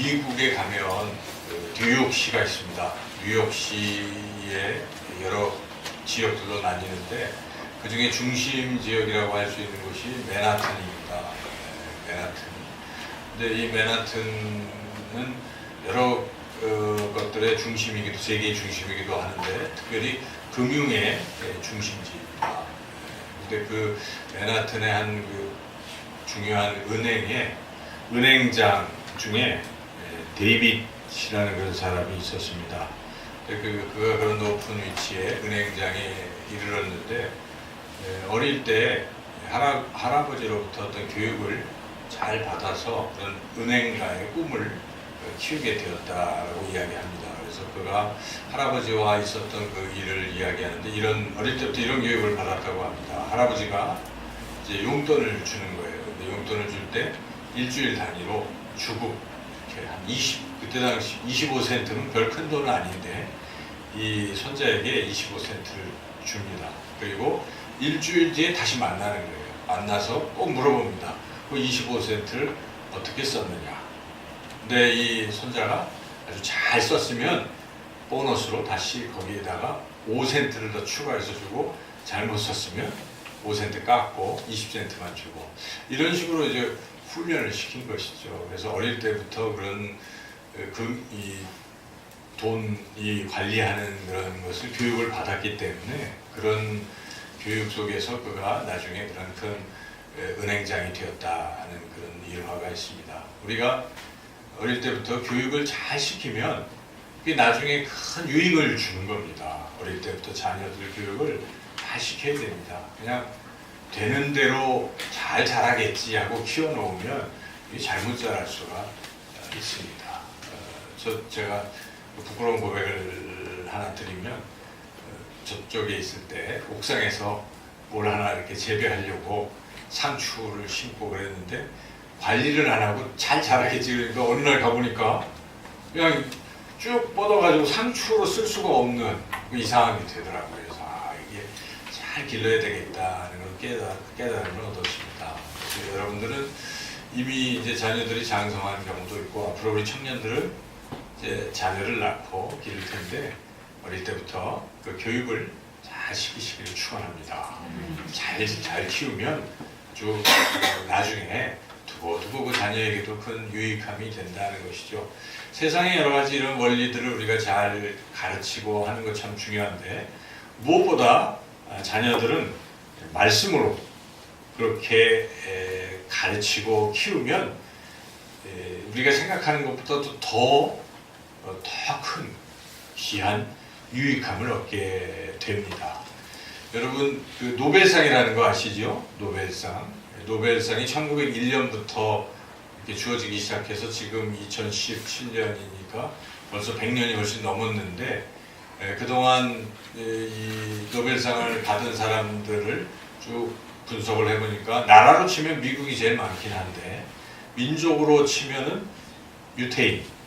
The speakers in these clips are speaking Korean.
미국에 가면 그 뉴욕시가 있습니다. 뉴욕시의 여러 지역들로 나뉘는데 그 중에 중심 지역이라고 할 수 있는 곳이 맨하튼입니다. 맨하튼. 근데 이 맨하튼은 여러 것들의 중심이기도, 세계의 중심이기도 하는데 특별히 금융의 중심지입니다. 근데 그 맨하튼의 한 그 중요한 은행의 은행장 중에 데이빗이라는 그런 사람이 있었습니다. 그가 그런 높은 위치에 은행장에 이르렀는데 어릴 때 할아버지로부터 어떤 교육을 잘 받아서 그런 은행가의 꿈을 키우게 되었다라고 이야기합니다. 그래서 그가 할아버지와 있었던 그 일을 이야기하는데 이런 어릴 때부터 이런 교육을 받았다고 합니다. 할아버지가 이제 용돈을 주는 거예요. 근데 용돈을 줄 때 일주일 단위로 주고 이렇게 한 20, 그때 당시 25센트는 별 큰 돈은 아닌데 이 손자에게 25센트를 줍니다. 그리고 일주일 뒤에 다시 만나는 거예요. 만나서 꼭 물어봅니다. 그 25센트를 어떻게 썼느냐. 근데 이 손자가 아주 잘 썼으면 보너스로 다시 거기에다가 5센트를 더 추가해서 주고 잘못 썼으면 5센트 깎고 20센트만 주고 이런 식으로 이제 훈련을 시킨 것이죠. 그래서 어릴 때부터 그런 이 관리하는 그런 것을 교육을 받았기 때문에 그런 교육 속에서 그가 나중에 그런 큰 은행장이 되었다는 그런 일화가 있습니다. 우리가 어릴 때부터 교육을 잘 시키면 그게 나중에 큰 유익을 주는 겁니다. 어릴 때부터 자녀들 교육을 잘 시켜야 됩니다. 그냥 되는 대로 잘 자라겠지 하고 키워놓으면 이게 잘못 자랄 수가 있습니다. 제가 부끄러운 고백을 하나 드리면 저쪽에 있을 때 옥상에서 뭘 하나 이렇게 재배하려고 상추를 심고 그랬는데 관리를 안 하고 잘 자라겠지 그러니까 어느 날 가보니까 그냥 쭉 뻗어가지고 상추로 쓸 수가 없는 이상하게 되더라고요. 그래서 이게 잘 길러야 되겠다는 걸 깨달음을 얻었습니다. 그래서 여러분들은 이미 이제 자녀들이 장성한 경우도 있고 앞으로 우리 청년들은 이제 자녀를 낳고 기를 텐데 어릴 때부터 그 교육을 잘 시키시기를 축원합니다. 잘 키우면 아주 나중에 두고 그 자녀에게도 큰 유익함이 된다는 것이죠. 세상에 여러 가지 이런 원리들을 우리가 잘 가르치고 하는 것 참 중요한데 무엇보다 자녀들은 말씀으로 그렇게 가르치고 키우면 우리가 생각하는 것보다도 더 큰 귀한 유익함을 얻게 됩니다. 여러분 그 노벨상이라는 거 아시죠? 노벨상이 1901년부터 이렇게 주어지기 시작해서 지금 2017년이니까 벌써 100년이 훨씬 넘었는데 그동안 이 노벨상을 받은 사람들을 쭉 분석을 해보니까 나라로 치면 미국이 제일 많긴 한데 민족으로 치면은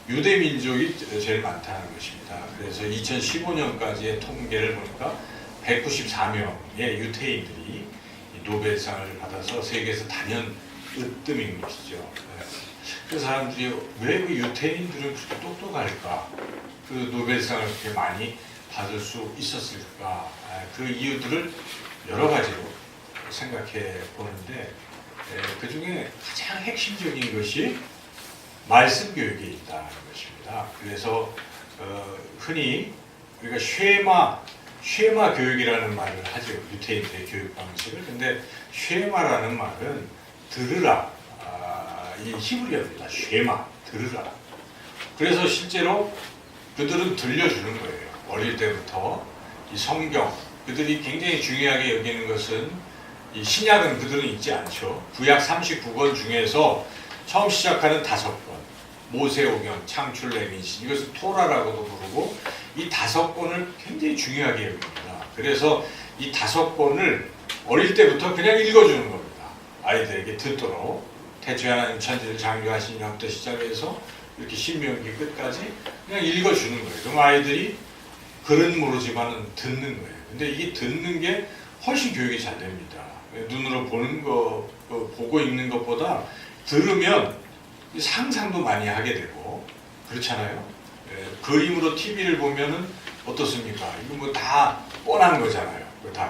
유대 민족이 제일 많다는 것입니다. 그래서 2015년까지의 통계를 보니까 194명의 유태인들이 노벨상을 받아서 세계에서 단연 으뜸인 것이죠. 그 사람들이 왜 그 유태인들은 그렇게 똑똑할까? 그 노벨상을 그렇게 많이 받을 수 있었을까? 그 이유들을 여러 가지로 생각해 보는데 그 중에 가장 핵심적인 것이 말씀 교육에 있다는 것입니다. 그래서 흔히 우리가 쉐마 교육이라는 말을 하죠. 유태인들의 교육 방식을. 근데 쉐마라는 말은 들으라. 이 히브리어입니다. 쉐마, 들으라. 그래서 실제로 그들은 들려주는 거예요. 어릴 때부터 이 성경, 그들이 굉장히 중요하게 여기는 것은 이 신약은 그들은 읽지 않죠. 구약 39권 중에서 처음 시작하는 5권, 모세오경, 창출, 레위기, 이것을 토라라고도 부르고 이 5권을 굉장히 중요하게 여깁니다. 그래서 이 5권을 어릴 때부터 그냥 읽어주는 겁니다. 아이들에게 듣도록 태초에 하나님 천지를 창조하신 이부터 시작해서 이렇게 신명기 끝까지 그냥 읽어주는 거예요. 그럼 아이들이 글은 모르지만은 듣는 거예요. 근데 이게 듣는 게 훨씬 교육이 잘 됩니다. 눈으로 보는 거, 보고 읽는 것보다 들으면 상상도 많이 하게 되고 그렇잖아요. 그림으로 TV를 보면은 어떻습니까? 이거 뭐 다 뻔한 거잖아요.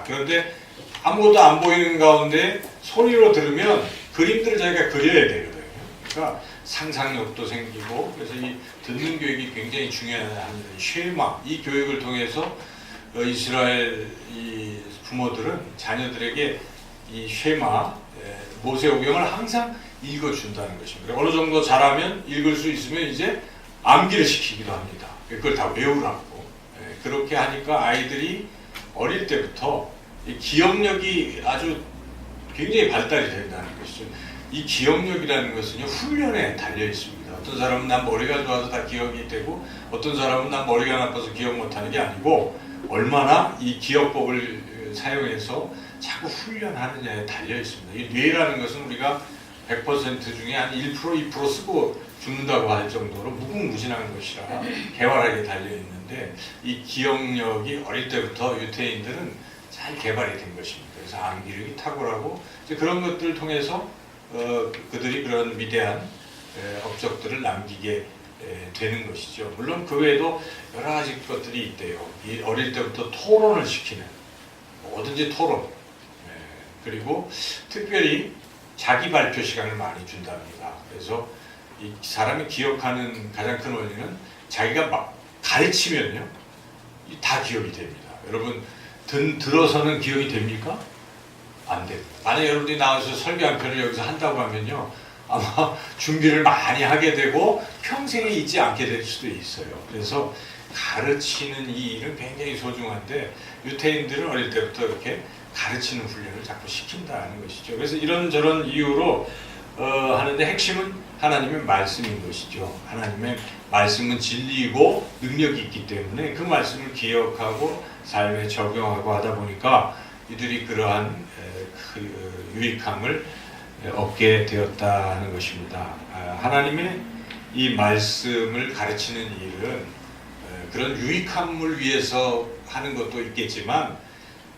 그런데 아무것도 안 보이는 가운데 소리로 들으면 그림들을 자기가 그려야 되거든요. 그러니까 상상력도 생기고, 그래서 이 듣는 교육이 굉장히 중요한 쉐마, 이 교육을 통해서 이스라엘 이 부모들은 자녀들에게 이 쉐마, 모세오경을 항상 읽어준다는 것입니다. 어느 정도 잘하면 읽을 수 있으면 이제 암기를 시키기도 합니다. 그걸 다 외우라고. 그렇게 하니까 아이들이 어릴 때부터 이 기억력이 아주 굉장히 발달이 된다는 것이죠. 이 기억력이라는 것은요, 훈련에 달려 있습니다. 어떤 사람은 난 머리가 좋아서 다 기억이 되고, 어떤 사람은 난 머리가 나빠서 기억 못하는 게 아니고, 얼마나 이 기억법을 사용해서 자꾸 훈련하느냐에 달려 있습니다. 이 뇌라는 것은 우리가 100% 중에 한 1%, 2% 쓰고 죽는다고 할 정도로 무궁무진한 것이라 개발하게 달려 있는데, 이 기억력이 어릴 때부터 유태인들은 잘 개발이 된 것입니다. 그래서 암기력이 탁월하고, 이제 그런 것들을 통해서 그들이 그런 위대한 업적들을 남기게 되는 것이죠. 물론 그 외에도 여러 가지 것들이 있대요. 이 어릴 때부터 토론을 시키는, 뭐든지 토론, 그리고 특별히 자기 발표 시간을 많이 준답니다. 그래서 이 사람이 기억하는 가장 큰 원인은 자기가 막 가르치면요, 다 기억이 됩니다. 여러분 들어서는 기억이 됩니까? 안 됩니다. 만약 여러분들이 나와서 설교 한 편을 여기서 한다고 하면요, 아마 준비를 많이 하게 되고 평생에 잊지 않게 될 수도 있어요. 그래서 가르치는 이 일은 굉장히 소중한데, 유태인들은 어릴 때부터 이렇게 가르치는 훈련을 자꾸 시킨다는 것이죠. 그래서 이런저런 이유로 하는데, 핵심은 하나님의 말씀인 것이죠. 하나님의 말씀은 진리이고 능력이 있기 때문에 그 말씀을 기억하고 삶에 적용하고 하다 보니까 이들이 그러한 그 유익함을 얻게 되었다는 것입니다. 하나님의 이 말씀을 가르치는 일은 그런 유익함을 위해서 하는 것도 있겠지만,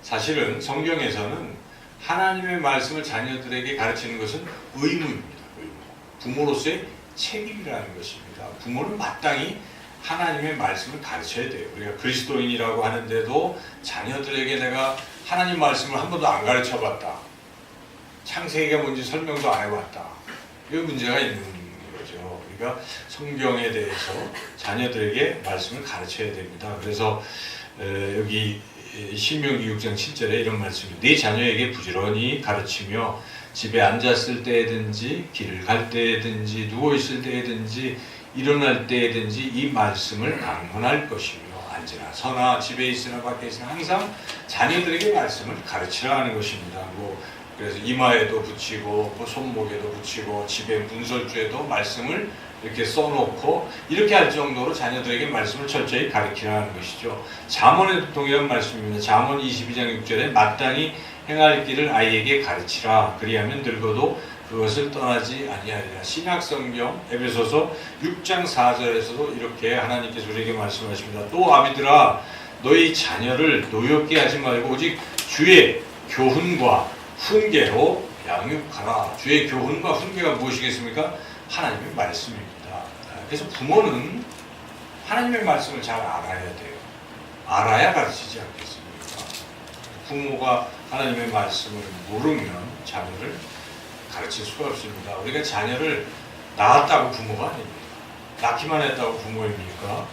사실은 성경에서는 하나님의 말씀을 자녀들에게 가르치는 것은 의무입니다. 의무. 부모로서의 책임이라는 것입니다. 부모는 마땅히 하나님의 말씀을 가르쳐야 돼요. 우리가 그리스도인이라고 하는데도 자녀들에게 내가 하나님 말씀을 한 번도 안 가르쳐 봤다, 창세기가 뭔지 설명도 안 해봤다, 이 문제가 있는 거죠. 우리가 성경에 대해서 자녀들에게 말씀을 가르쳐야 됩니다. 그래서 여기 신명기 6장 7절에 이런 말씀이, 네 자녀에게 부지런히 가르치며 집에 앉았을 때든지 길을 갈 때든지 누워있을 때든지 일어날 때든지 이 말씀을 강론할 것이며, 앉으나 서나 집에 있으나 밖에 있으나 항상 자녀들에게 말씀을 가르치라 하는 것입니다. 그래서 이마에도 붙이고 손목에도 붙이고 집에 문설주에도 말씀을 이렇게 써놓고, 이렇게 할 정도로 자녀들에게 말씀을 철저히 가르치라는 것이죠. 잠언에도 동일한 말씀입니다. 잠언 22장 6절에 마땅히 행할 길을 아이에게 가르치라, 그리하면 늙어도 그것을 떠나지 아니하리라. 신약성경 에베소서 6장 4절에서도 이렇게 하나님께서 우리에게 말씀하십니다. 또 아비들아, 너희 자녀를 노엽게 하지 말고 오직 주의 교훈과 훈계로 양육하라. 주의 교훈과 훈계가 무엇이겠습니까? 하나님의 말씀입니다. 그래서 부모는 하나님의 말씀을 잘 알아야 돼요. 알아야 가르치지 않겠습니까? 부모가 하나님의 말씀을 모르면 자녀를 가르칠 수가 없습니다. 우리가 자녀를 낳았다고 부모가 아닙니다. 낳기만 했다고 부모입니까?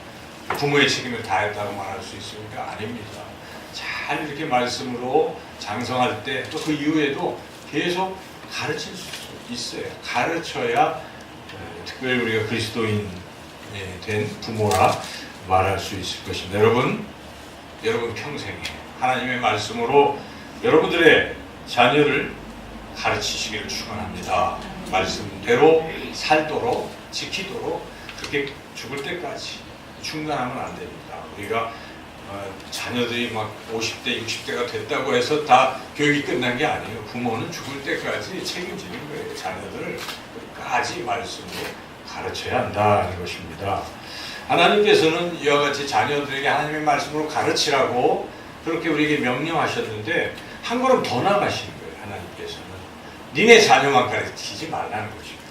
부모의 책임을 다했다고 말할 수 있습니까? 아닙니다. 잘 이렇게 말씀으로 장성할 때 또 그 이후에도 계속 가르칠 수 있어요. 가르쳐야 특별히 우리가 그리스도인 된 부모라 말할 수 있을 것입니다. 여러분 평생에 하나님의 말씀으로 여러분들의 자녀를 가르치시기를 축원합니다. 말씀대로 살도록, 지키도록, 그렇게 죽을 때까지 중단하면 안 됩니다. 우리가 자녀들이 막 50대, 60대가 됐다고 해서 다 교육이 끝난 게 아니에요. 부모는 죽을 때까지 책임지는 거예요. 자녀들을 끝까지 말씀으로 가르쳐야 한다는 것입니다. 하나님께서는 이와 같이 자녀들에게 하나님의 말씀으로 가르치라고 그렇게 우리에게 명령하셨는데, 한 걸음 더 나가시는 거예요. 하나님께서는 니네 자녀만 가르치지 말라는 것입니다.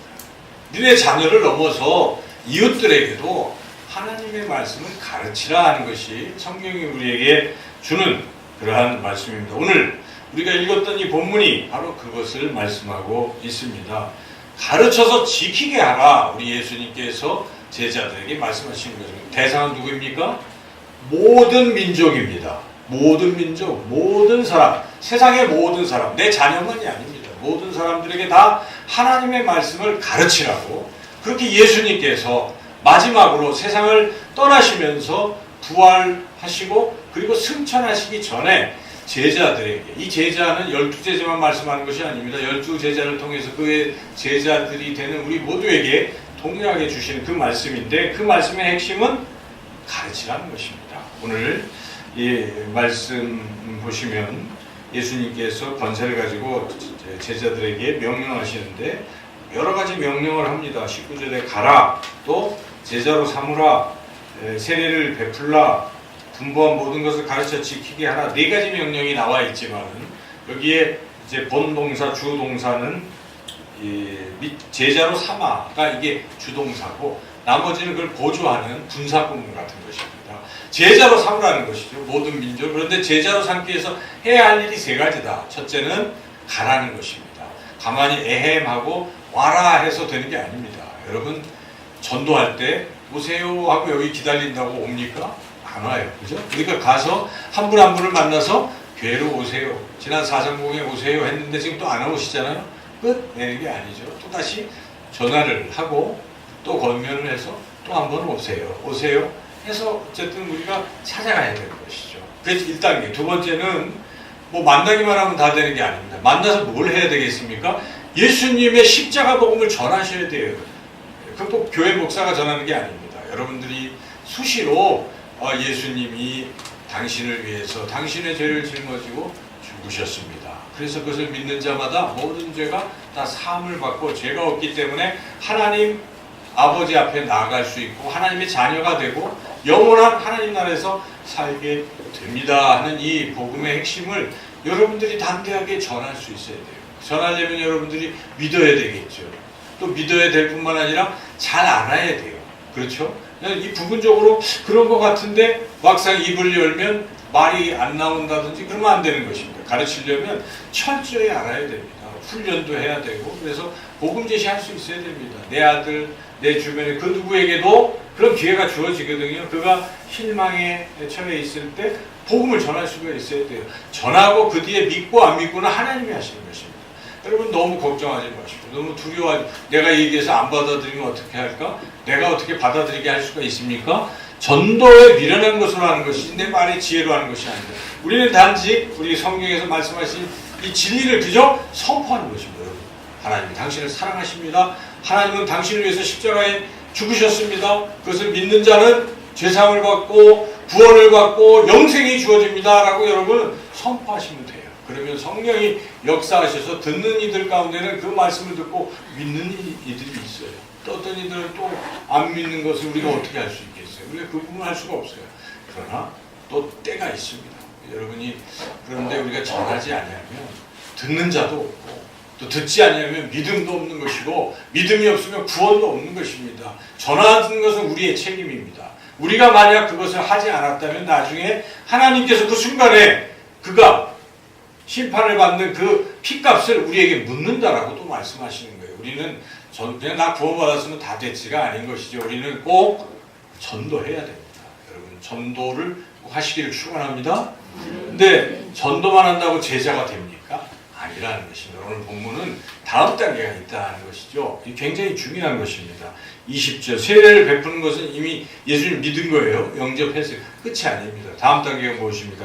니네 자녀를 넘어서 이웃들에게도 하나님의 말씀을 가르치라 하는 것이 성경이 우리에게 주는 그러한 말씀입니다. 오늘 우리가 읽었던 이 본문이 바로 그것을 말씀하고 있습니다. 가르쳐서 지키게 하라. 우리 예수님께서 제자들에게 말씀하시는 것입니다. 대상은 누구입니까? 모든 민족입니다. 모든 민족, 모든 사람, 세상의 모든 사람, 내 자녀만이 아닙니다. 모든 사람들에게 다 하나님의 말씀을 가르치라고 그렇게 예수님께서 마지막으로 세상을 떠나시면서 부활하시고 그리고 승천하시기 전에 제자들에게, 이 제자는 12제자만 말씀하는 것이 아닙니다. 12제자를 통해서 그의 제자들이 되는 우리 모두에게 동일하게 주시는 그 말씀인데 그 말씀의 핵심은 가르치라는 것입니다. 오늘 이 말씀 보시면 예수님께서 권세를 가지고 제자들에게 명령하시는데 여러 가지 명령을 합니다. 19절에 가라, 또 제자로 삼으라, 세례를 베풀라, 분부한 모든 것을 가르쳐 지키게 하라. 네 가지 명령이 나와 있지만 여기에 이제 본동사, 주동사는 제자로 삼아가 이게 주동사고 나머지는 그걸 보조하는 분사구문 같은 것입니다. 제자로 삼으라는 것이죠. 모든 민족. 그런데 제자로 삼기 위해서 해야 할 일이 세 가지다. 첫째는 가라는 것입니다. 가만히 에헴하고 와라 해서 되는 게 아닙니다. 여러분 전도할 때 오세요 하고 여기 기다린다고 옵니까? 안 와요. 그죠? 그러니까 가서 한 분 한 분을 만나서 교회로 오세요. 지난 사상공에 오세요 했는데 지금 또 안 오시잖아요. 끝 내는 게 아니죠. 또 다시 전화를 하고 또 권면을 해서 또 한 번 오세요 해서 어쨌든 우리가 찾아가야 되는 것이죠. 그래서 1단계. 두 번째는 뭐 만나기만 하면 다 되는 게 아닙니다. 만나서 뭘 해야 되겠습니까? 예수님의 십자가 복음을 전하셔야 돼요. 그 꼭 교회 목사가 전하는 게 아닙니다. 여러분들이 수시로 예수님이 당신을 위해서 당신의 죄를 짊어지고 죽으셨습니다. 그래서 그것을 믿는 자마다 모든 죄가 다 사함을 받고 죄가 없기 때문에 하나님 아버지 앞에 나아갈 수 있고 하나님의 자녀가 되고 영원한 하나님 나라에서 살게 됩니다 하는 이 복음의 핵심을 여러분들이 담대하게 전할 수 있어야 돼요. 전하려면 여러분들이 믿어야 되겠죠. 또 믿어야 될 뿐만 아니라 잘 알아야 돼요. 그렇죠? 이 부분적으로 그런 것 같은데 막상 입을 열면 말이 안 나온다든지 그러면 안 되는 것입니다. 가르치려면 철저히 알아야 됩니다. 훈련도 해야 되고 그래서 복음 제시할 수 있어야 됩니다. 내 아들, 내 주변에 그 누구에게도 그런 기회가 주어지거든요. 그가 실망에 처해 있을 때 복음을 전할 수가 있어야 돼요. 전하고 그 뒤에 믿고 안 믿고는 하나님이 하시는 것입니다. 여러분 너무 걱정하지 마시고 너무 두려워하지 내가 얘기해서 안 받아들이면 어떻게 할까? 내가 어떻게 받아들이게 할 수가 있습니까? 전도에 미련한 것으로 하는 것이지 내 말의 지혜로 하는 것이 아니다. 우리는 단지 우리 성경에서 말씀하신 이 진리를 그저 선포하는 것입니다. 여러분. 하나님이 당신을 사랑하십니다. 하나님은 당신을 위해서 십자가에 죽으셨습니다. 그것을 믿는 자는 죄사함을 받고 구원을 받고 영생이 주어집니다. 라고 여러분 선포하시면 돼요. 그러면 성령이 역사하셔서 듣는 이들 가운데는 그 말씀을 듣고 믿는 이들이 있어요. 또 어떤 이들은 또 안 믿는 것을 우리가 어떻게 할 수 있겠어요? 우리가 그 부분을 할 수가 없어요. 그러나 또 때가 있습니다. 여러분이 그런데 우리가 전하지 아니하면 듣는 자도 없고 또 듣지 아니하면 믿음도 없는 것이고 믿음이 없으면 구원도 없는 것입니다. 전하는 것은 우리의 책임입니다. 우리가 만약 그것을 하지 않았다면 나중에 하나님께서 그 순간에 그가 심판을 받는 그 피값을 우리에게 묻는다라고 또 말씀하시는 거예요. 우리는 그냥 나 구원받았으면 다 됐지가 아닌 것이죠. 우리는 꼭 전도해야 됩니다. 여러분 전도를 하시기를 축원합니다. 근데 전도만 한다고 제자가 됩니까? 아니라는 것입니다. 오늘 본문은 다음 단계가 있다는 것이죠. 이게 굉장히 중요한 것입니다. 20절 세례를 베푸는 것은 이미 예수님 믿은 거예요. 영접했어요. 끝이 아닙니다. 다음 단계가 무엇입니까?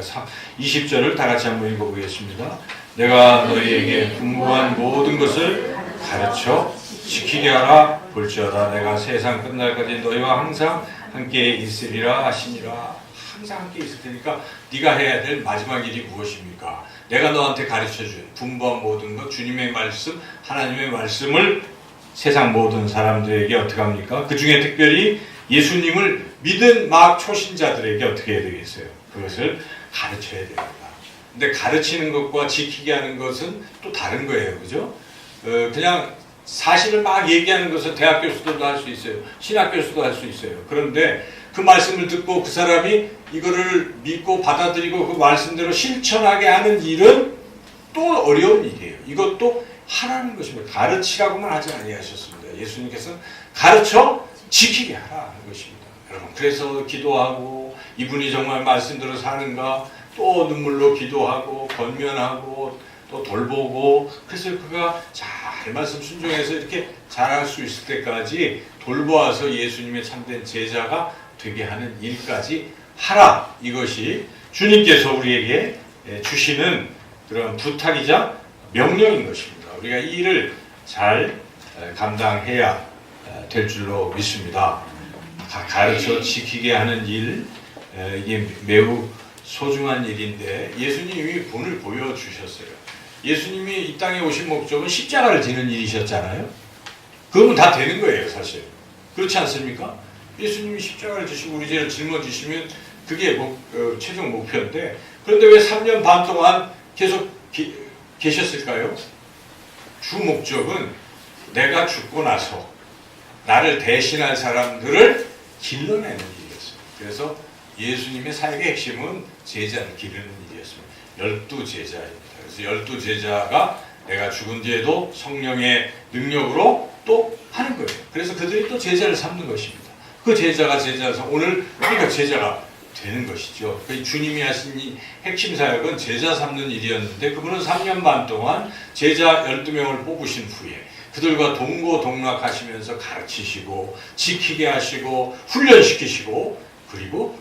20절을 다 같이 한번 읽어보겠습니다. 내가 너희에게 분부한 모든 것을 가르쳐 지키게 하라. 볼지어다 내가 세상 끝날까지 너희와 항상 함께 있으리라 하시니라. 항상 함께 있을 테니까 네가 해야 될 마지막 일이 무엇입니까? 내가 너한테 가르쳐준 분부한 모든 것 주님의 말씀 하나님의 말씀을 세상 모든 사람들에게 어떻게 합니까? 그 중에 특별히 예수님을 믿은 막 초신자들에게 어떻게 해야 되겠어요? 그것을 가르쳐야 됩니다. 근데 가르치는 것과 지키게 하는 것은 또 다른 거예요. 그죠? 그냥 사실을 막 얘기하는 것은 대학 교수들도 할 수 있어요. 신학 교수도 할 수 있어요. 그런데 그 말씀을 듣고 그 사람이 이거를 믿고 받아들이고 그 말씀대로 실천하게 하는 일은 또 어려운 일이에요. 이것도 하라는 것입니다. 가르치라고만 하지 아니하셨습니다. 예수님께서는 가르쳐 지키게 하라는 것입니다. 여러분, 그래서 기도하고 이분이 정말 말씀대로 사는가, 또 눈물로 기도하고 권면하고 또 돌보고, 그래서 그가 잘 말씀 순종해서 이렇게 잘할 수 있을 때까지 돌보아서 예수님의 참된 제자가 되게 하는 일까지 하라. 이것이 주님께서 우리에게 주시는 그런 부탁이자 명령인 것입니다. 우리가 이 일을 잘 감당해야 될 줄로 믿습니다. 가르쳐 지키게 하는 일, 이게 매우 소중한 일인데 예수님이 본을 보여주셨어요. 예수님이 이 땅에 오신 목적은 십자가를 지는 일이셨잖아요. 그러면 다 되는 거예요, 사실. 그렇지 않습니까? 예수님이 십자가를 지시고 우리 죄를 짊어지시면 그게 최종 목표인데, 그런데 왜 3년 반 동안 계속 계셨을까요? 주 목적은 내가 죽고 나서 나를 대신할 사람들을 길러내는 일이었어요. 그래서 예수님의 사역의 핵심은 제자를 기르는 일이었습니다. 12제자입니다. 그래서 12제자가 내가 죽은 뒤에도 성령의 능력으로 또 하는 거예요. 그래서 그들이 또 제자를 삼는 것입니다. 그 제자가 제자에서 오늘 우리가 제자가 되는 것이죠. 주님이 하신 이 핵심 사역은 제자 삼는 일이었는데, 그분은 3년 반 동안 제자 12명을 뽑으신 후에 그들과 동고동락하시면서 가르치시고 지키게 하시고 훈련시키시고 그리고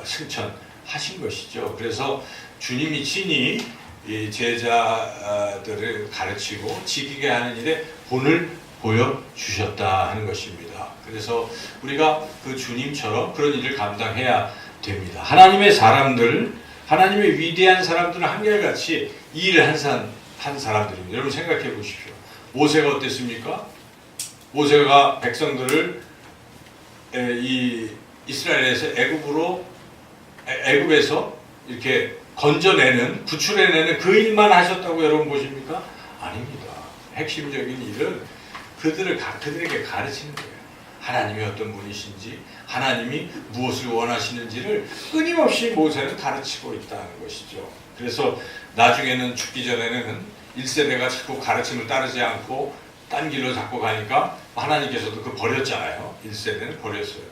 승천하신 것이죠. 그래서 주님이 친히 이 제자들을 가르치고 지키게 하는 일에 본을 보여주셨다 하는 것입니다. 그래서 우리가 그 주님처럼 그런 일을 감당해야 됩니다. 하나님의 사람들, 하나님의 위대한 사람들은 한결같이 이 일을 한 사람들입니다. 여러분 생각해 보십시오. 모세가 어땠습니까? 모세가 백성들을 이 이스라엘에서 애굽에서 이렇게 건져내는, 구출해내는 그 일만 하셨다고 여러분 보십니까? 아닙니다. 핵심적인 일은 그들에게 가르치는 거예요. 하나님이 어떤 분이신지, 하나님이 무엇을 원하시는지를 끊임없이 모세는 가르치고 있다는 것이죠. 그래서 나중에는 죽기 전에는 1세대가 자꾸 가르침을 따르지 않고 딴 길로 자꾸 가니까 하나님께서도 그 버렸잖아요. 1세대는 버렸어요.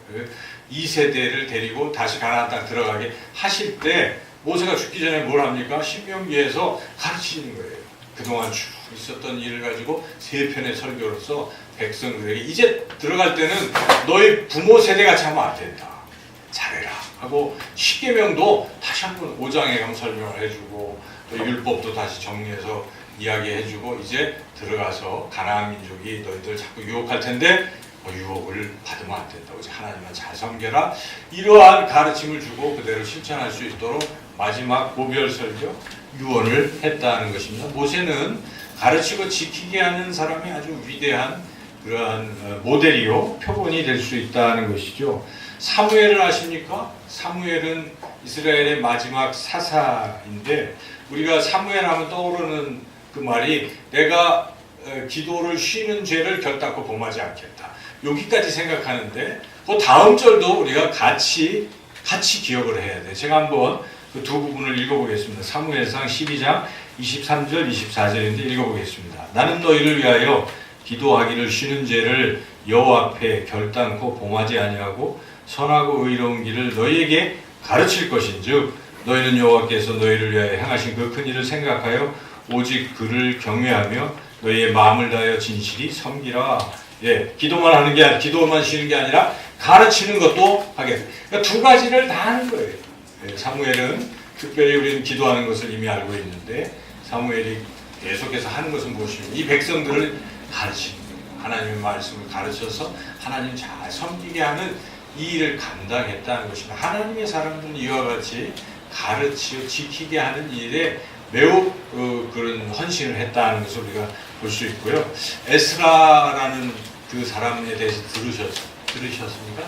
2세대를 데리고 다시 가나안 땅 들어가게 하실 때 모세가 죽기 전에 뭘 합니까? 신명기에서 가르치는 거예요. 그동안 쭉 있었던 일을 가지고 3편의 설교로서 백성들에게 이제 들어갈 때는 너희 부모 세대같이 하면 안 된다. 잘해라 하고 십계명도 다시 한번 5장에 가면 설명을 해주고 또 율법도 다시 정리해서 이야기해주고 이제 들어가서 가나안 민족이 너희들 자꾸 유혹할 텐데 유혹을 받으면 안 된다고, 이제 하나님만 잘 섬겨라. 이러한 가르침을 주고 그대로 실천할 수 있도록 마지막 고별 설교 유언을 했다는 것입니다. 모세는 가르치고 지키게 하는 사람이 아주 위대한 그러한 모델이요 표본이 될 수 있다는 것이죠. 사무엘을 아십니까? 사무엘은 이스라엘의 마지막 사사인데 우리가 사무엘 하면 떠오르는 그 말이 내가 기도를 쉬는 죄를 결단코 범하지 않겠다. 여기까지 생각하는데 그 다음 절도 우리가 같이 기억을 해야 돼요. 제가 한번 그 두 부분을 읽어보겠습니다. 사무엘상 12장 23절 24절인데 읽어보겠습니다. 나는 너희를 위하여 기도하기를 쉬는 죄를 여호와 앞에 결단코 범하지 아니하고 선하고 의로운 길을 너희에게 가르칠 것인즉 너희는 여호와께서 너희를 위하여 행하신 그 큰 일을 생각하여 오직 그를 경외하며 너희의 마음을 다하여 진실이 섬기라. 기도만 하는 게 아니라 기도만 쉬는 게 아니라 가르치는 것도 하게 돼. 그러니까 두 가지를 다 하는 거예요. 사무엘은 특별히 우리는 기도하는 것을 이미 알고 있는데 사무엘이 계속해서 하는 것은 무엇이며 이 백성들을 가르치는 거예요. 하나님의 말씀을 가르쳐서 하나님 잘 섬기게 하는 이 일을 감당했다는 것입니다. 하나님의 사람들은 이와 같이 가르치고 지키게 하는 일에 매우 그런 헌신을 했다는 것을 우리가 볼 수 있고요. 에스라라는 그 사람에 대해서 들으셨습니까?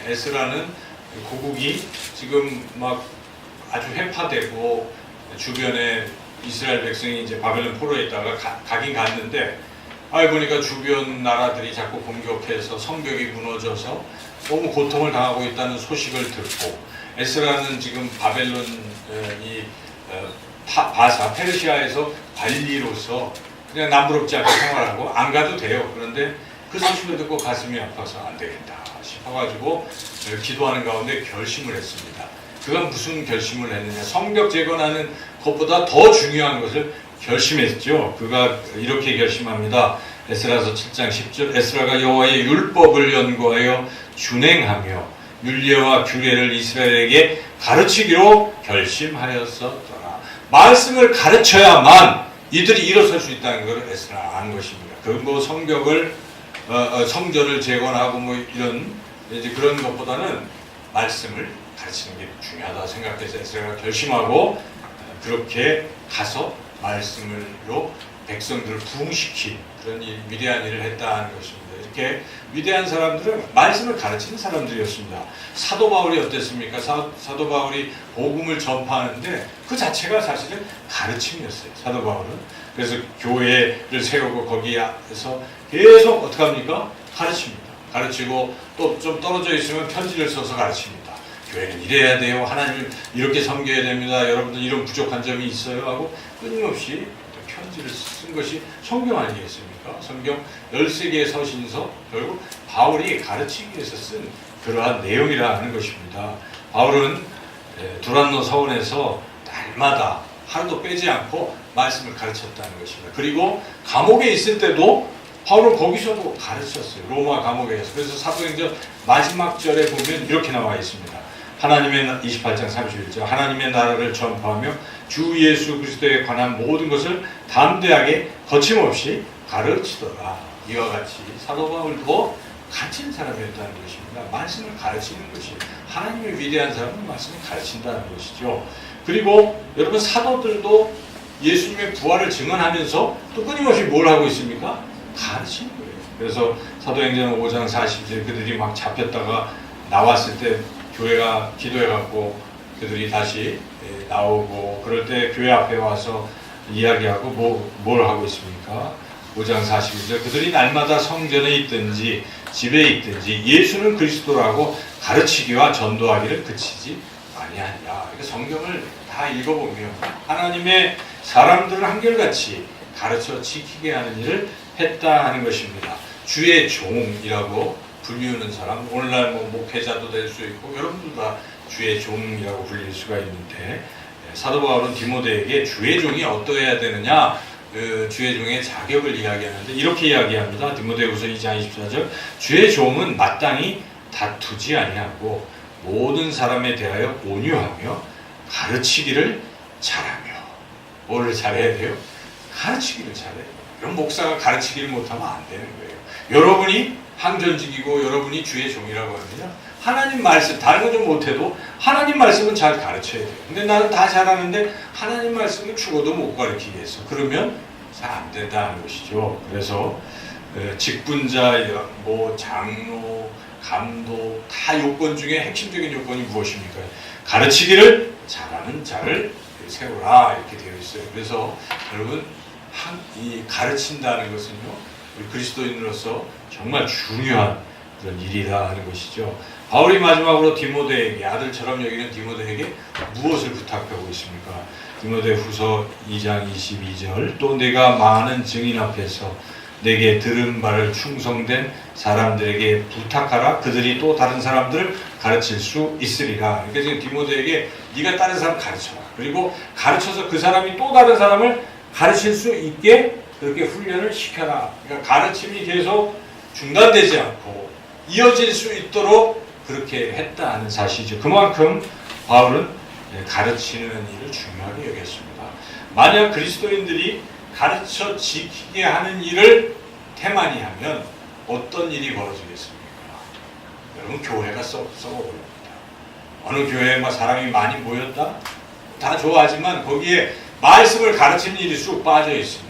에스라는 고국이 지금 막 아주 회파되고 주변에 이스라엘 백성이 이제 바벨론 포로에 있다가 가긴 갔는데 보니까 주변 나라들이 자꾸 공격해서 성벽이 무너져서 너무 고통을 당하고 있다는 소식을 듣고, 에스라는 지금 바벨론 바사 페르시아에서 관리로서 그냥 남부럽지 않게 생활하고 안 가도 돼요. 그런데 그 소식을 듣고 가슴이 아파서 안 되겠다 싶어가지고 기도하는 가운데 결심을 했습니다. 그가 무슨 결심을 했느냐? 성벽 재건하는 것보다 더 중요한 것을 결심했죠. 그가 이렇게 결심합니다. 에스라서 7장 10절, 에스라가 여호와의 율법을 연구하여 준행하며 율례와 규례를 이스라엘에게 가르치기로 결심하였었더라. 말씀을 가르쳐야만 이들이 일어설 수 있다는 걸 에스라가 안 것입니다. 그 뭐 성벽을 성전을 재건하고 뭐 이런 이제 그런 것보다는 말씀을 가르치는 게 중요하다 생각해서 에스라가 결심하고 그렇게 가서 말씀으로 백성들을 부흥시킨 그런 위대한 일을 했다는 것입니다. 이렇게 위대한 사람들은 말씀을 가르치는 사람들이었습니다. 사도 바울이 어땠습니까? 사도 바울이 복음을 전파하는데 그 자체가 사실은 가르침이었어요. 사도 바울은. 그래서 교회를 세우고 거기에서 계속 어떻게 합니까? 가르칩니다. 가르치고 또 좀 떨어져 있으면 편지를 써서 가르칩니다. 교회는 이래야 돼요. 하나님을 이렇게 섬겨야 됩니다. 여러분들 이런 부족한 점이 있어요. 하고 끊임없이 편지를 쓴 것이 성경 아니겠습니까? 성경 13개의 서신서, 결국 바울이 가르치기 위해서 쓴 그러한 내용이라는 것입니다. 바울은 두란노 서원에서 날마다 하루도 빼지 않고 말씀을 가르쳤다는 것입니다. 그리고 감옥에 있을 때도 바울은 거기서도 가르쳤어요. 로마 감옥에서. 그래서 사도행전 마지막 절에 보면 이렇게 나와 있습니다. 하나님의 28장 31절 하나님의 나라를 전파하며 주 예수 그리스도에 관한 모든 것을 담대하게 거침없이 가르치더라. 이와 같이 사도 바울도 가르치는 사람이었다는 것입니다. 말씀을 가르치는 것이 하나님의 위대한 사람은 말씀을 가르친다는 것이죠. 그리고 여러분 사도들도 예수님의 부활을 증언하면서 또 끊임없이 뭘 하고 있습니까? 가르치는 거예요. 그래서 사도행전 5장 40절 그들이 막 잡혔다가 나왔을 때 교회가 기도해갖고 그들이 다시 나오고 그럴 때 교회 앞에 와서 이야기하고 뭘 하고 있습니까? 5장 41절 그들이 날마다 성전에 있든지 집에 있든지 예수는 그리스도라고 가르치기와 전도하기를 그치지 아니하니라. 그러니까 성경을 다 읽어보면 하나님의 사람들을 한결같이 가르쳐 지키게 하는 일을 했다 하는 것입니다. 주의 종이라고 불리우는 사람, 오늘날 뭐 목회자도 될 수 있고 여러분들 다 주의 종이라고 불릴 수가 있는데 사도 바울은 디모데에게 주의 종이 어떠해야 되느냐 주의 종의 자격을 이야기하는데 이렇게 이야기합니다. 디모데후서 2장 24절 주의 종은 마땅히 다투지 아니하고 모든 사람에 대하여 온유하며 가르치기를 잘하며 뭐를 잘해야 돼요? 가르치기를 잘해요. 그럼 목사가 가르치기를 못하면 안 되는 거예요. 여러분이 항전직이고 여러분이 주의 종이라고 합니다. 하나님 말씀, 다른 건 좀 못해도 하나님 말씀은 잘 가르쳐야 돼요. 근데 나는 다 잘하는데 하나님 말씀은 죽어도 못 가르치겠어. 그러면 잘 안 된다는 것이죠. 그래서 직분자, 뭐 장로, 감독 다 요건 중에 핵심적인 요건이 무엇입니까? 가르치기를 잘하는 자를 세우라 이렇게 되어 있어요. 그래서 여러분 이 가르친다는 것은요 우리 그리스도인으로서 정말 중요한 그런 일이다 하는 것이죠. 바울이 마지막으로 디모데에게 아들처럼 여기는 디모데에게 무엇을 부탁하고 있습니까? 디모데후서 2장 22절 또 내가 많은 증인 앞에서 내게 들은 바를 충성된 사람들에게 부탁하라. 그들이 또 다른 사람들을 가르칠 수 있으리라. 그러니까 지금 디모데에게 네가 다른 사람 가르쳐라. 그리고 가르쳐서 그 사람이 또 다른 사람을 가르칠 수 있게 그렇게 훈련을 시켜라. 그러니까 가르침이 계속 중단되지 않고 이어질 수 있도록 그렇게 했다는 사실이죠. 그만큼 바울은 가르치는 일을 중요하게 여겼습니다. 만약 그리스도인들이 가르쳐 지키게 하는 일을 태만히 하면 어떤 일이 벌어지겠습니까? 여러분 교회가 썩어버립니다. 어느 교회에 막 사람이 많이 모였다? 다 좋아하지만 거기에 말씀을 가르치는 일이 쑥 빠져 있으면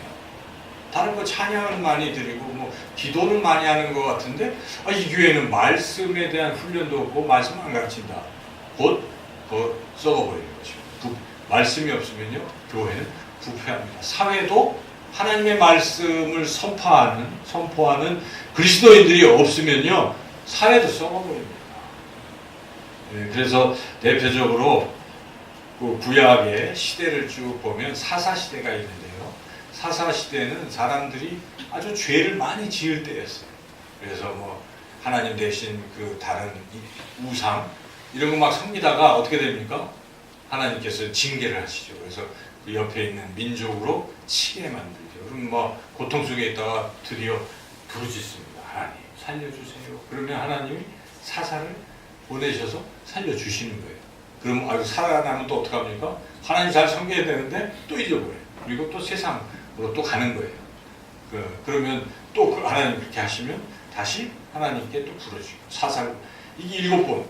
다른 거 찬양을 많이 드리고 뭐 기도는 많이 하는 것 같은데 이 교회는 말씀에 대한 훈련도 없고 말씀 안 가르친다. 곧 썩어버리는 것이죠. 말씀이 없으면요 교회는 부패합니다. 사회도 하나님의 말씀을 선포하는 그리스도인들이 없으면요, 사회도 썩어버립니다. 그래서 대표적으로 그 구약의 시대를 쭉 보면 사사시대가 있는데요. 사사시대는 사람들이 아주 죄를 많이 지을 때였어요. 그래서 뭐 하나님 대신 그 다른 우상 이런 거 막 섬기다가 어떻게 됩니까? 하나님께서 징계를 하시죠. 그래서 그 옆에 있는 민족으로 치게 만들죠. 그럼 뭐 고통 속에 있다가 드디어 부르짖습니다. 하나님 살려주세요. 그러면 하나님이 사사를 보내셔서 살려주시는 거예요. 그럼 아유 살아나면 또 어떡합니까? 하나님 잘 섬겨야 되는데 또 잊어버려요. 그리고 또 세상으로 또 가는 거예요. 그러면 또 하나님 그렇게 하시면 다시 하나님께 또 부르시고 사사 이게 7번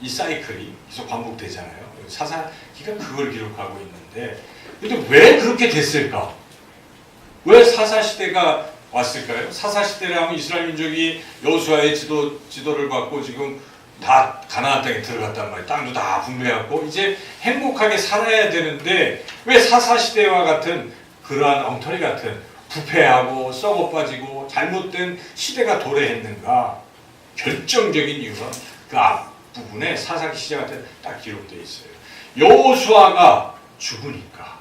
이 사이클이 계속 반복되잖아요. 사사기가 그걸 기록하고 있는데 근데 왜 그렇게 됐을까? 왜 사사시대가 왔을까요? 사사시대를 하면 이스라엘 민족이 여호수아의 지도를 받고 지금 다 가나안 땅에 들어갔단 말이에요. 땅도 다 분배하고 이제 행복하게 살아야 되는데 왜 사사시대와 같은 그러한 엉터리 같은 부패하고 썩어 빠지고 잘못된 시대가 도래했는가? 결정적인 이유가 그 앞부분에 사사기 시작 때 딱 기록되어 있어요. 여호수아가 죽으니까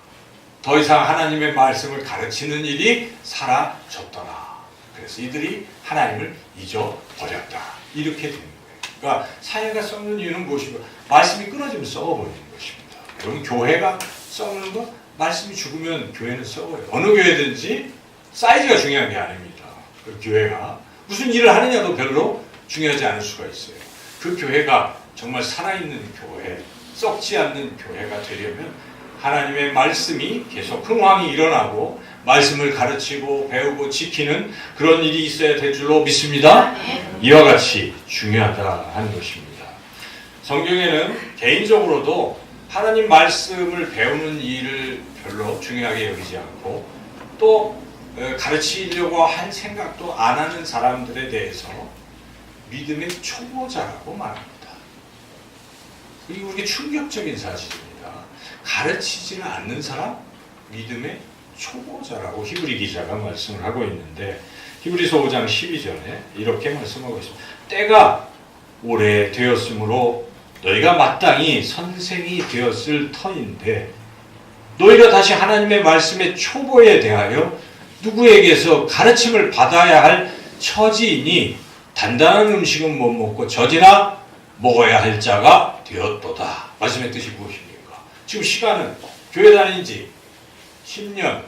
더 이상 하나님의 말씀을 가르치는 일이 사라졌더라. 그래서 이들이 하나님을 잊어버렸다. 이렇게 되는 거예요. 그러니까 사회가 썩는 이유는 무엇인가? 말씀이 끊어지면 썩어버리는 것입니다. 여러분 교회가 썩는 거? 말씀이 죽으면 교회는 썩어요. 어느 교회든지 사이즈가 중요한 게 아닙니다. 그 교회가 무슨 일을 하느냐도 별로 중요하지 않을 수가 있어요. 그 교회가 정말 살아있는 교회, 썩지 않는 교회가 되려면 하나님의 말씀이 계속 흥황이 일어나고 말씀을 가르치고 배우고 지키는 그런 일이 있어야 될 줄로 믿습니다. 이와 같이 중요하다 하는 것입니다. 성경에는 개인적으로도 하나님 말씀을 배우는 일을 별로 중요하게 여기지 않고 또 가르치려고 할 생각도 안 하는 사람들에 대해서 믿음의 초보자라고 말합니다. 이게 우리에게 충격적인 사실입니다. 가르치지는 않는 사람, 믿음의 초보자라고 히브리 기자가 말씀을 하고 있는데 히브리서 5장 12절에 이렇게 말씀하고 있습니다. 때가 오래되었으므로 너희가 마땅히 선생이 되었을 터인데 너희가 다시 하나님의 말씀의 초보에 대하여 누구에게서 가르침을 받아야 할 처지이니 단단한 음식은 못 먹고 젖이나 먹어야 할 자가 되었도다. 말씀의 뜻이 무엇입니까? 지금 시간은 교회 다닌 지 10년,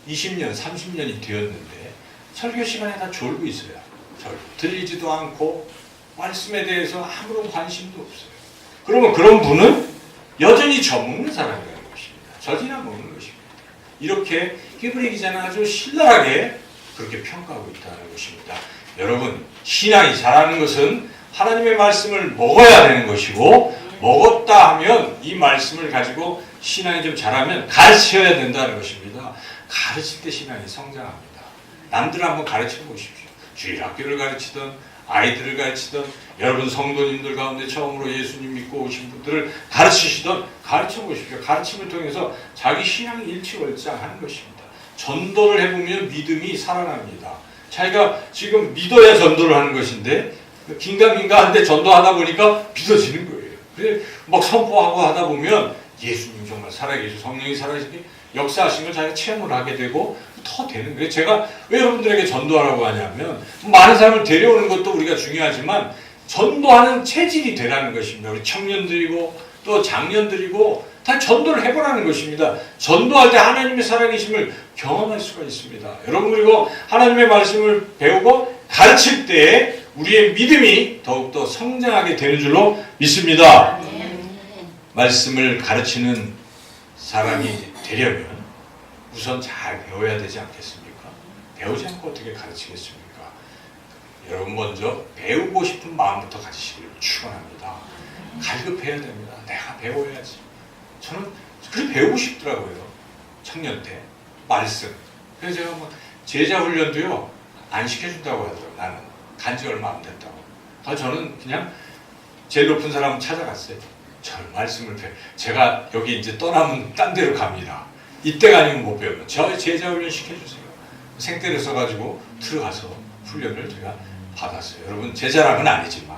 20년, 30년이 되었는데 설교 시간에 다 졸고 있어요. 들리지도 않고 말씀에 대해서 아무런 관심도 없어요. 그러면 그런 분은 여전히 젖먹는 사람이라는 것입니다. 젖이나 먹는 것입니다. 이렇게 히브리 기자는 아주 신랄하게 그렇게 평가하고 있다는 것입니다. 여러분, 신앙이 자라는 것은 하나님의 말씀을 먹어야 되는 것이고 먹었다 하면 이 말씀을 가지고 신앙이 좀 자라면 가르쳐야 된다는 것입니다. 가르칠 때 신앙이 성장합니다. 남들 한번 가르쳐 보십시오. 주일학교를 가르치던 아이들을 가르치던 여러분 성도님들 가운데 처음으로 예수님 믿고 오신 분들을 가르치시던 가르쳐 보십시오. 가르침을 통해서 자기 신앙이 일취월장하는 것입니다. 전도를 해보면 믿음이 살아납니다. 자기가 지금 믿어야 전도를 하는 것인데 긴가민가한데 전도하다 보니까 믿어지는 거예요. 그래 막 선포하고 하다 보면 예수님 정말 살아계시고 성령이 살아계시고 역사하신 걸 자기가 체험을 하게 되고 더 되는 거예요. 제가 왜 여러분들에게 전도하라고 하냐면 많은 사람을 데려오는 것도 우리가 중요하지만 전도하는 체질이 되라는 것입니다. 우리 청년들이고 또 장년들이고 다 전도를 해보라는 것입니다. 전도할 때 하나님의 살아계심을 경험할 수가 있습니다. 여러분 그리고 하나님의 말씀을 배우고 가르칠 때 우리의 믿음이 더욱더 성장하게 되는 줄로 믿습니다. 말씀을 가르치는 사람이 되려면 우선 잘 배워야 되지 않겠습니까? 배우지 않고 어떻게 가르치겠습니까? 여러분 먼저 배우고 싶은 마음부터 가지시기를 축원합니다. 갈급해야 됩니다. 내가 배워야지. 저는 그렇게 배우고 싶더라고요. 청년 때 말씀. 그래서 제가 뭐 제자 훈련도요 안 시켜준다고 하더라고요. 나는 간지 얼마 안 됐다고. 저는 그냥 제일 높은 사람 찾아갔어요. 저는 말씀을 제가 여기 이제 떠나면 딴 데로 갑니다. 이때가 아니면 못 배우면 저 제자 훈련 시켜주세요. 생떼를 써가지고 들어가서 훈련을 제가 받았어요. 여러분 제 자랑은 아니지만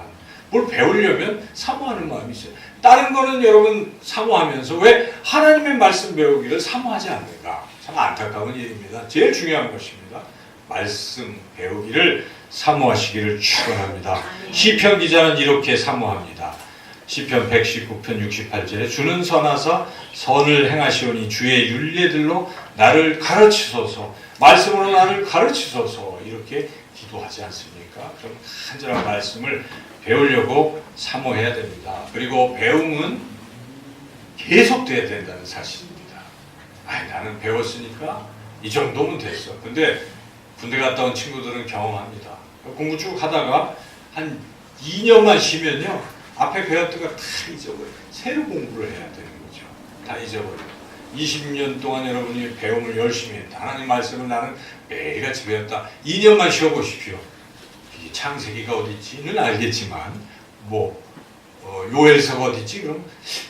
뭘 배우려면 사모하는 마음이 있어요. 다른 거는 여러분 사모하면서 왜 하나님의 말씀 배우기를 사모하지 않는가? 참 안타까운 일입니다. 제일 중요한 것입니다. 말씀 배우기를 사모하시기를 축원합니다. 시편 기자는 이렇게 사모합니다. 시편 119편 68절에 주는 선하사 선을 행하시오니 주의 율례들로 나를 가르치소서, 말씀으로 나를 가르치소서, 이렇게 기도하지 않습니까? 그럼 간절한 말씀을 배우려고 사모해야 됩니다. 그리고 배움은 계속돼야 된다는 사실입니다. 나는 배웠으니까 이 정도면 됐어. 근데 군대 갔다 온 친구들은 경험합니다. 공부 쭉 하다가 한 2년만 쉬면요, 앞에 배웠던 거 다 잊어버려요. 새로 공부를 해야 되는 거죠. 다 잊어버려요. 20년 동안 여러분이 배움을 열심히 했다. 하나님 말씀을 나는 매일같이 배웠다. 2년만 쉬어보십시오. 이게 창세기가 어디 있지는 알겠지만 요엘서가 어디 있지? 그럼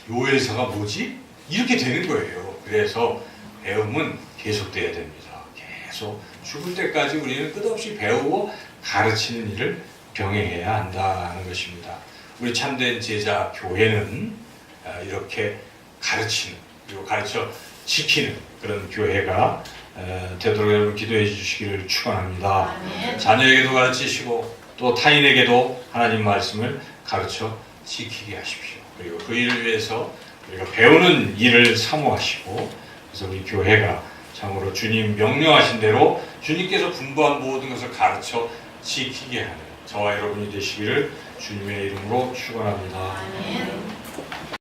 요엘서가 뭐지? 이렇게 되는 거예요. 그래서 배움은 계속돼야 됩니다. 계속 죽을 때까지 우리는 끝없이 배우고 가르치는 일을 병행해야 한다는 것입니다. 우리 참된 제자 교회는 이렇게 가르치는, 그리고 가르쳐 지키는 그런 교회가 되도록 여러분 기도해 주시기를 축원합니다. 자녀에게도 가르치시고 또 타인에게도 하나님 말씀을 가르쳐 지키게 하십시오. 그리고 그 일을 위해서 우리가 배우는 일을 사모하시고, 그래서 우리 교회가 참으로 주님 명령하신 대로 주님께서 분부한 모든 것을 가르쳐 지키게 하는 저와 여러분이 되시기를 주님의 이름으로 축원합니다.